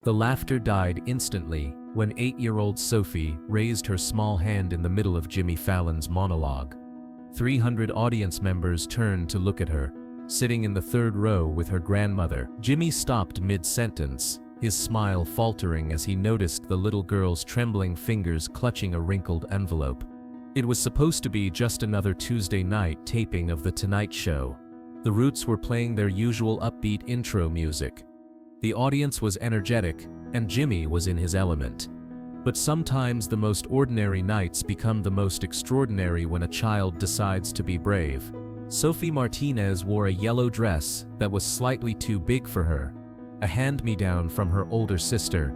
The laughter died instantly when 8-year-old Sophie raised her small hand in the middle of Jimmy Fallon's monologue. 300 audience members turned to look at her, sitting in the third row with her grandmother. Jimmy stopped mid-sentence, his smile faltering as he noticed the little girl's trembling fingers clutching a wrinkled envelope. It was supposed to be just another Tuesday night taping of The Tonight Show. The Roots were playing their usual upbeat intro music. The audience was energetic, and Jimmy was in his element. But sometimes the most ordinary nights become the most extraordinary when a child decides to be brave. Sophie Martinez wore a yellow dress that was slightly too big for her, a hand-me-down from her older sister.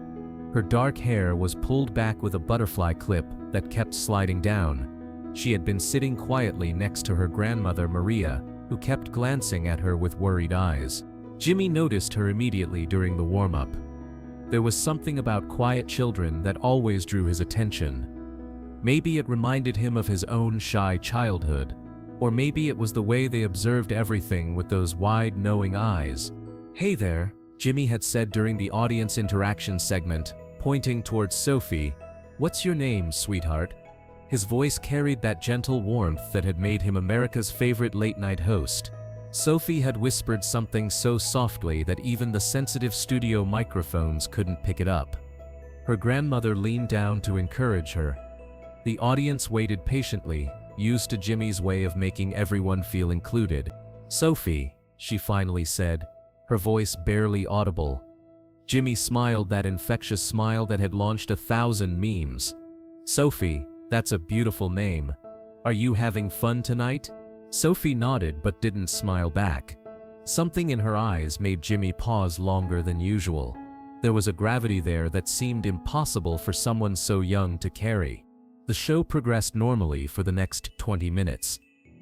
Her dark hair was pulled back with a butterfly clip that kept sliding down. She had been sitting quietly next to her grandmother Maria, who kept glancing at her with worried eyes. Jimmy noticed her immediately during the warm-up. There was something about quiet children that always drew his attention. Maybe it reminded him of his own shy childhood, or maybe it was the way they observed everything with those wide, knowing eyes. "Hey there," Jimmy had said during the audience interaction segment, pointing towards Sophie. "What's your name, sweetheart?" His voice carried that gentle warmth that had made him America's favorite late-night host. Sophie had whispered something so softly that even the sensitive studio microphones couldn't pick it up. Her grandmother leaned down to encourage her. The audience waited patiently, used to Jimmy's way of making everyone feel included. "Sophie," she finally said, her voice barely audible. Jimmy smiled, that infectious smile that had launched 1,000 memes. "Sophie, that's a beautiful name. Are you having fun tonight?" Sophie nodded but didn't smile back. Something in her eyes made Jimmy pause longer than usual. There was a gravity there that seemed impossible for someone so young to carry. The show progressed normally for the next 20 minutes.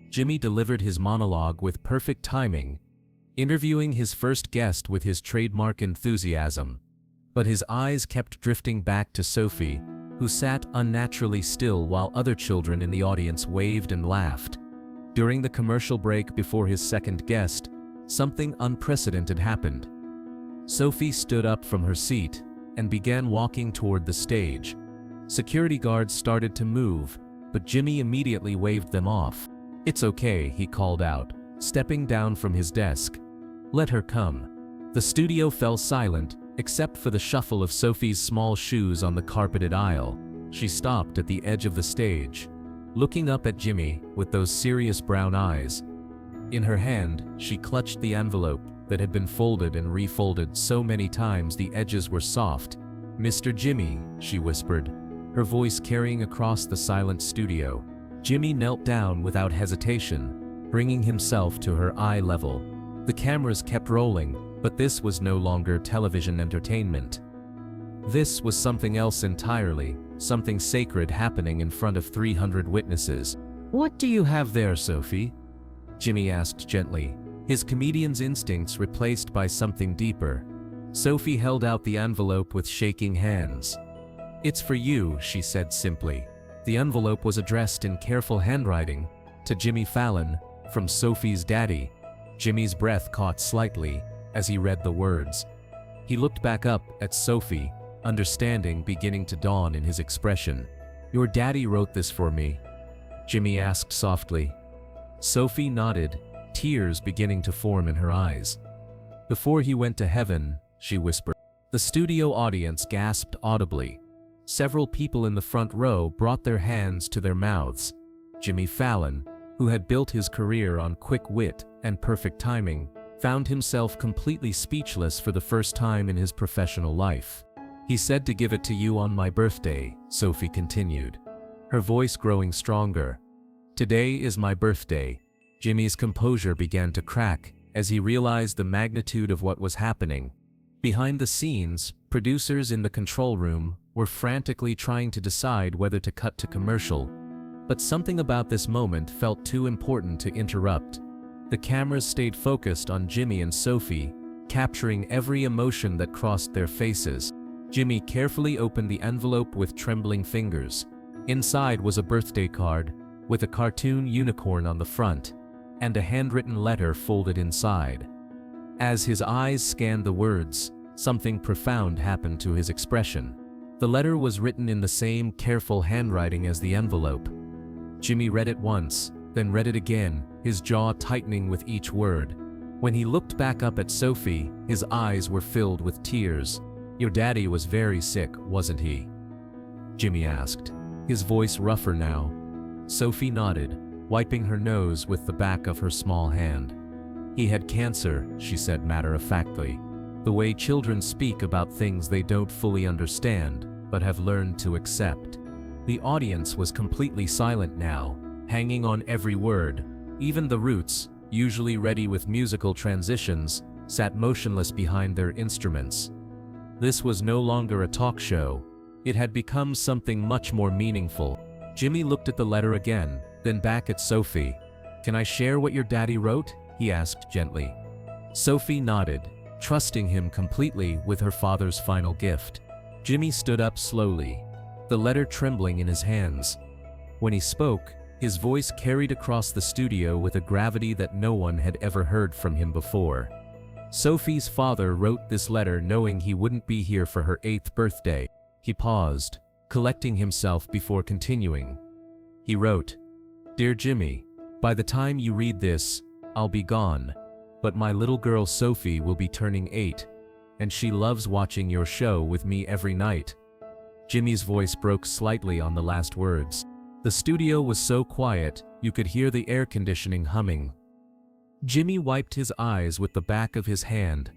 Jimmy delivered his monologue with perfect timing, interviewing his first guest with his trademark enthusiasm. But his eyes kept drifting back to Sophie, who sat unnaturally still while other children in the audience waved and laughed. During the commercial break before his second guest, something unprecedented happened. Sophie stood up from her seat and began walking toward the stage. Security guards started to move, but Jimmy immediately waved them off. "It's okay," he called out, stepping down from his desk. "Let her come." The studio fell silent, except for the shuffle of Sophie's small shoes on the carpeted aisle. She stopped at the edge of the stage, looking up at Jimmy with those serious brown eyes. In her hand, she clutched the envelope that had been folded and refolded so many times the edges were soft. "Mr. Jimmy," she whispered, her voice carrying across the silent studio. Jimmy knelt down without hesitation, bringing himself to her eye level. The cameras kept rolling, but this was no longer television entertainment. This was something else entirely, something sacred happening in front of 300 witnesses. "What do you have there, Sophie?" Jimmy asked gently, his comedian's instincts replaced by something deeper. Sophie held out the envelope with shaking hands. "It's for you," she said simply. The envelope was addressed in careful handwriting, to Jimmy Fallon, from Sophie's daddy. Jimmy's breath caught slightly as he read the words. He looked back up at Sophie, understanding beginning to dawn in his expression. "Your daddy wrote this for me?" Jimmy asked softly. Sophie nodded, tears beginning to form in her eyes. "Before he went to heaven," she whispered. The studio audience gasped audibly. Several people in the front row brought their hands to their mouths. Jimmy Fallon, who had built his career on quick wit and perfect timing, found himself completely speechless for the first time in his professional life. "He said to give it to you on my birthday," Sophie continued, her voice growing stronger. "Today is my birthday." Jimmy's composure began to crack as he realized the magnitude of what was happening. Behind the scenes, producers in the control room were frantically trying to decide whether to cut to commercial. But something about this moment felt too important to interrupt. The cameras stayed focused on Jimmy and Sophie, capturing every emotion that crossed their faces. Jimmy carefully opened the envelope with trembling fingers. Inside was a birthday card, with a cartoon unicorn on the front, and a handwritten letter folded inside. As his eyes scanned the words, something profound happened to his expression. The letter was written in the same careful handwriting as the envelope. Jimmy read it once, then read it again, his jaw tightening with each word. When he looked back up at Sophie, his eyes were filled with tears. "Your daddy was very sick, wasn't he?" Jimmy asked, his voice rougher now. Sophie nodded, wiping her nose with the back of her small hand. "He had cancer," she said matter-of-factly, the way children speak about things they don't fully understand, but have learned to accept. The audience was completely silent now, hanging on every word. Even the Roots, usually ready with musical transitions, sat motionless behind their instruments. This was no longer a talk show. It had become something much more meaningful. Jimmy looked at the letter again, then back at Sophie. "Can I share what your daddy wrote?" he asked gently. Sophie nodded, trusting him completely with her father's final gift. Jimmy stood up slowly, the letter trembling in his hands. When he spoke, his voice carried across the studio with a gravity that no one had ever heard from him before. Sophie's father wrote this letter knowing he wouldn't be here for her 8th birthday. He paused, collecting himself before continuing. He wrote, "Dear Jimmy, by the time you read this, I'll be gone, but my little girl Sophie will be turning 8, and she loves watching your show with me every night." Jimmy's voice broke slightly on the last words. The studio was so quiet, you could hear the air conditioning humming. Jimmy wiped his eyes with the back of his hand,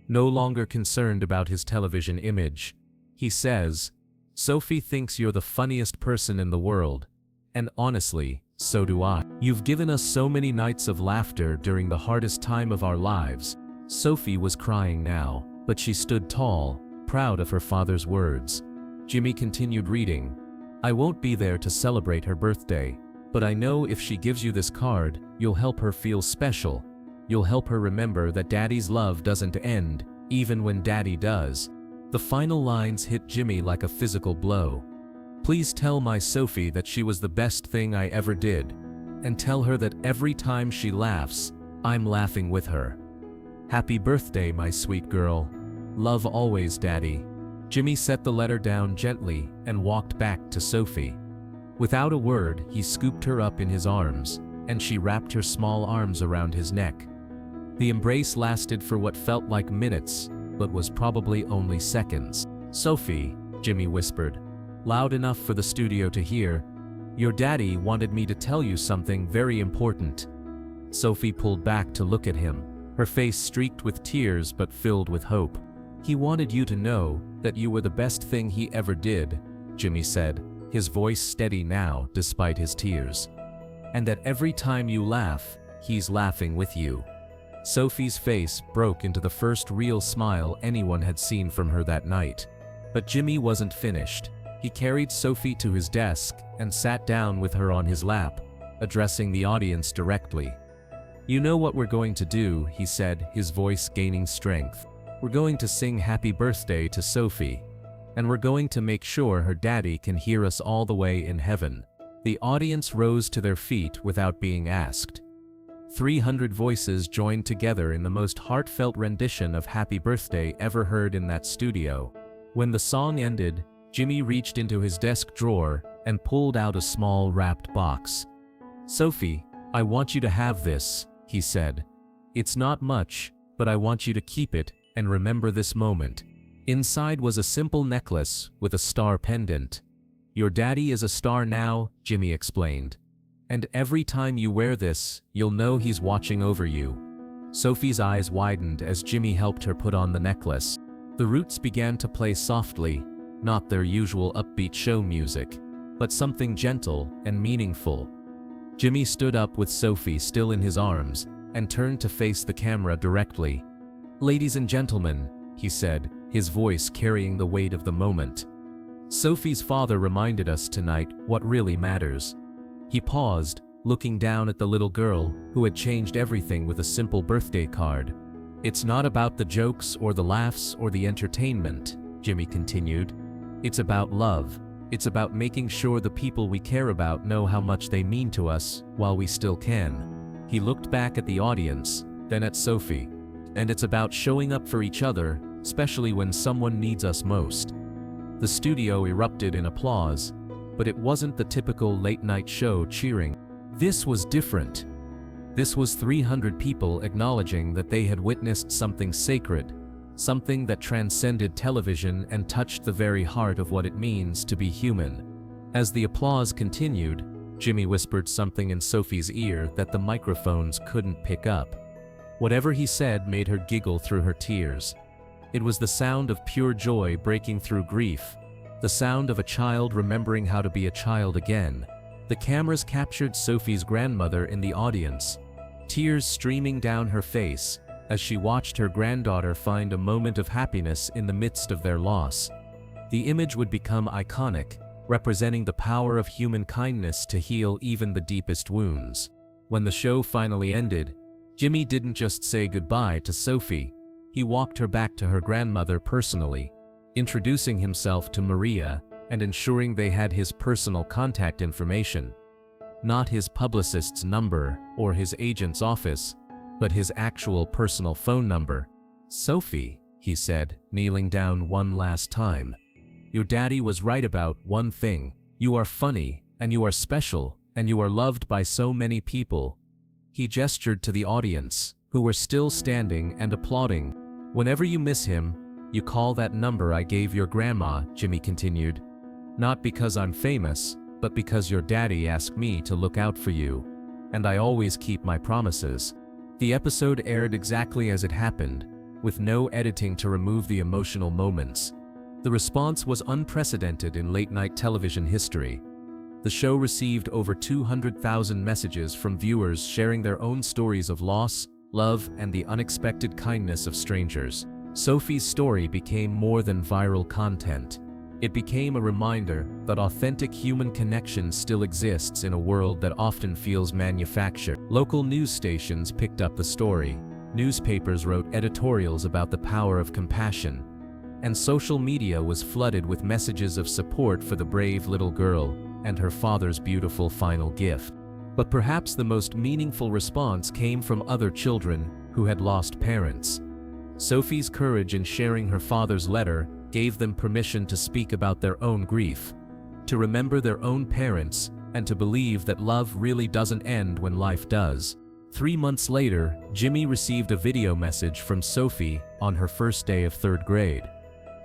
no longer concerned about his television image. He says, "Sophie thinks you're the funniest person in the world. And honestly, so do I. You've given us so many nights of laughter during the hardest time of our lives." Sophie was crying now, but she stood tall, proud of her father's words. Jimmy continued reading. "I won't be there to celebrate her birthday, but I know if she gives you this card, you'll help her feel special. You'll help her remember that Daddy's love doesn't end, even when Daddy does." The final lines hit Jimmy like a physical blow. "Please tell my Sophie that she was the best thing I ever did. And tell her that every time she laughs, I'm laughing with her. Happy birthday, my sweet girl. Love always, Daddy." Jimmy set the letter down gently and walked back to Sophie. Without a word, he scooped her up in his arms, and she wrapped her small arms around his neck. The embrace lasted for what felt like minutes, but was probably only seconds. "Sophie," Jimmy whispered, loud enough for the studio to hear, "your daddy wanted me to tell you something very important." Sophie pulled back to look at him, her face streaked with tears but filled with hope. "He wanted you to know that you were the best thing he ever did," Jimmy said, his voice steady now despite his tears. "And that every time you laugh, he's laughing with you." Sophie's face broke into the first real smile anyone had seen from her that night. But Jimmy wasn't finished. He carried Sophie to his desk and sat down with her on his lap, addressing the audience directly. "You know what we're going to do," he said, his voice gaining strength. "We're going to sing Happy Birthday to Sophie. And we're going to make sure her daddy can hear us all the way in heaven." The audience rose to their feet without being asked. 300 voices joined together in the most heartfelt rendition of Happy Birthday ever heard in that studio. When the song ended, Jimmy reached into his desk drawer and pulled out a small wrapped box. "Sophie, I want you to have this," he said. "It's not much, but I want you to keep it and remember this moment." Inside was a simple necklace with a star pendant. "Your daddy is a star now," Jimmy explained. "And every time you wear this, you'll know he's watching over you." Sophie's eyes widened as Jimmy helped her put on the necklace. The Roots began to play softly, not their usual upbeat show music, but something gentle and meaningful. Jimmy stood up with Sophie still in his arms and turned to face the camera directly. "Ladies and gentlemen," he said, his voice carrying the weight of the moment. "Sophie's father reminded us tonight what really matters." He paused, looking down at the little girl, who had changed everything with a simple birthday card. "It's not about the jokes or the laughs or the entertainment," Jimmy continued. "It's about love. It's about making sure the people we care about know how much they mean to us while we still can." He looked back at the audience, then at Sophie. "And it's about showing up for each other, especially when someone needs us most." The studio erupted in applause, but it wasn't the typical late-night show cheering. This was different. This was 300 people acknowledging that they had witnessed something sacred, something that transcended television and touched the very heart of what it means to be human. As the applause continued, Jimmy whispered something in Sophie's ear that the microphones couldn't pick up. Whatever he said made her giggle through her tears. It was the sound of pure joy breaking through grief, the sound of a child remembering how to be a child again. The cameras captured Sophie's grandmother in the audience, tears streaming down her face as she watched her granddaughter find a moment of happiness in the midst of their loss. The image would become iconic, representing the power of human kindness to heal even the deepest wounds. When the show finally ended, Jimmy didn't just say goodbye to Sophie. He walked her back to her grandmother personally, introducing himself to Maria and ensuring they had his personal contact information. Not his publicist's number or his agent's office, but his actual personal phone number. "Sophie," he said, kneeling down one last time, "your daddy was right about one thing. You are funny, and you are special, and you are loved by so many people." He gestured to the audience, who were still standing and applauding. "Whenever you miss him, you call that number I gave your grandma," Jimmy continued. "Not because I'm famous, but because your daddy asked me to look out for you. And I always keep my promises." The episode aired exactly as it happened, with no editing to remove the emotional moments. The response was unprecedented in late-night television history. The show received over 200,000 messages from viewers sharing their own stories of loss, love, and the unexpected kindness of strangers. Sophie's story became more than viral content. It became a reminder that authentic human connection still exists in a world that often feels manufactured. Local news stations picked up the story, newspapers wrote editorials about the power of compassion, and social media was flooded with messages of support for the brave little girl and her father's beautiful final gift. But perhaps the most meaningful response came from other children who had lost parents. Sophie's courage in sharing her father's letter gave them permission to speak about their own grief, to remember their own parents, and to believe that love really doesn't end when life does. 3 months later, Jimmy received a video message from Sophie on her first day of 3rd grade.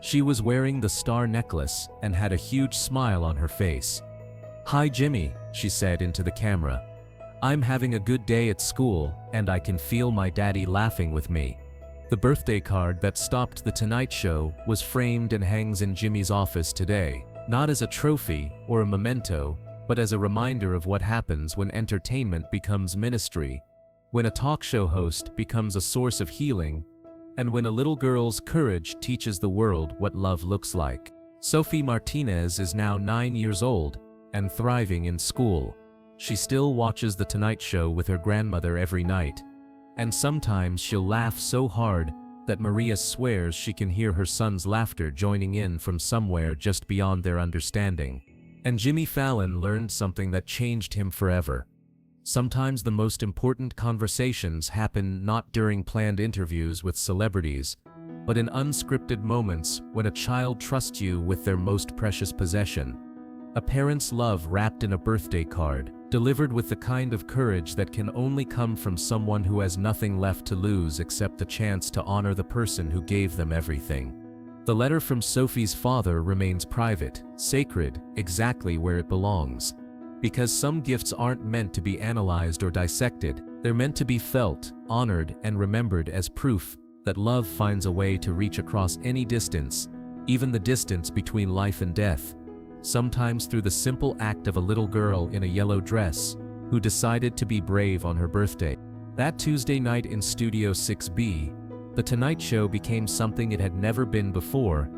She was wearing the star necklace and had a huge smile on her face. "Hi Jimmy," she said into the camera. "I'm having a good day at school, and I can feel my daddy laughing with me." The birthday card that stopped The Tonight Show was framed and hangs in Jimmy's office today, not as a trophy or a memento, but as a reminder of what happens when entertainment becomes ministry, when a talk show host becomes a source of healing, and when a little girl's courage teaches the world what love looks like. Sophie Martinez is now 9 years old and thriving in school. She still watches The Tonight Show with her grandmother every night. And sometimes she'll laugh so hard that Maria swears she can hear her son's laughter joining in from somewhere just beyond their understanding. And Jimmy Fallon learned something that changed him forever. Sometimes the most important conversations happen not during planned interviews with celebrities, but in unscripted moments when a child trusts you with their most precious possession. A parent's love wrapped in a birthday card, delivered with the kind of courage that can only come from someone who has nothing left to lose except the chance to honor the person who gave them everything. The letter from Sophie's father remains private, sacred, exactly where it belongs. Because some gifts aren't meant to be analyzed or dissected, they're meant to be felt, honored, and remembered as proof that love finds a way to reach across any distance, even the distance between life and death. Sometimes through the simple act of a little girl in a yellow dress who decided to be brave on her birthday. That Tuesday night in Studio 6B, The Tonight Show became something it had never been before,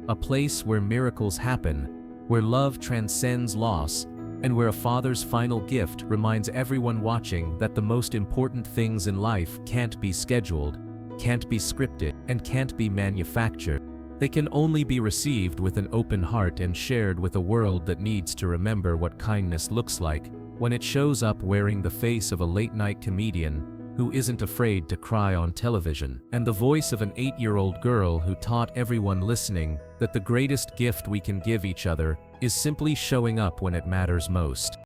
a place where miracles happen, where love transcends loss, and where a father's final gift reminds everyone watching that the most important things in life can't be scheduled, can't be scripted, and can't be manufactured. They can only be received with an open heart and shared with a world that needs to remember what kindness looks like when it shows up wearing the face of a late-night comedian who isn't afraid to cry on television, and the voice of an 8-year-old girl who taught everyone listening that the greatest gift we can give each other is simply showing up when it matters most.